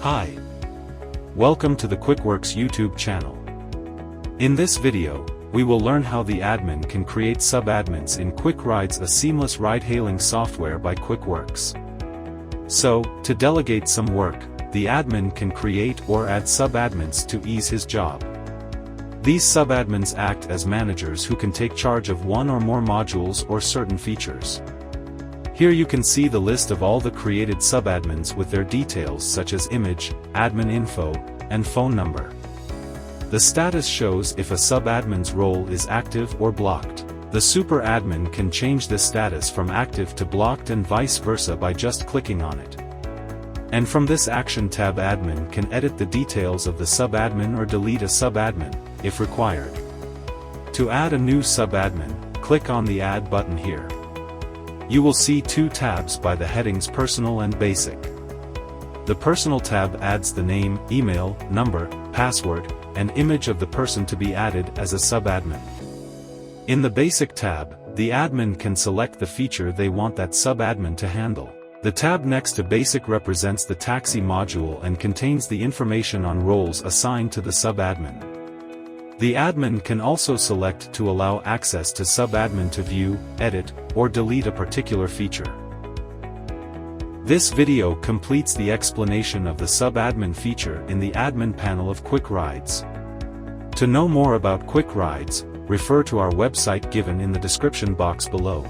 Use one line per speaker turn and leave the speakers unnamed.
Hi. Welcome to the QuickWorks YouTube channel. In this video, we will learn how the admin can create subadmins in Quickrides, a seamless ride-hailing software by QuickWorks. So, to delegate some work, the admin can create or add subadmins to ease his job. These subadmins act as managers who can take charge of one or more modules or certain features. Here you can see the list of all the created subadmins with their details such as image, admin info, and phone number. The status shows if a subadmin's role is active or blocked. The super admin can change this status from active to blocked and vice versa by just clicking on it. And from this action tab, admin can edit the details of the subadmin or delete a subadmin, if required. To add a new subadmin, click on the Add button here. You will see two tabs by the headings Personal and Basic. The Personal tab adds the name, email, number, password, and image of the person to be added as a subadmin. In the Basic tab, the admin can select the feature they want that subadmin to handle. The tab next to Basic represents the taxi module and contains the information on roles assigned to the subadmin. The admin can also select to allow access to subadmin to view, edit, or delete a particular feature. This video completes the explanation of the subadmin feature in the admin panel of Quickrides. To know more about Quickrides, refer to our website given in the description box below.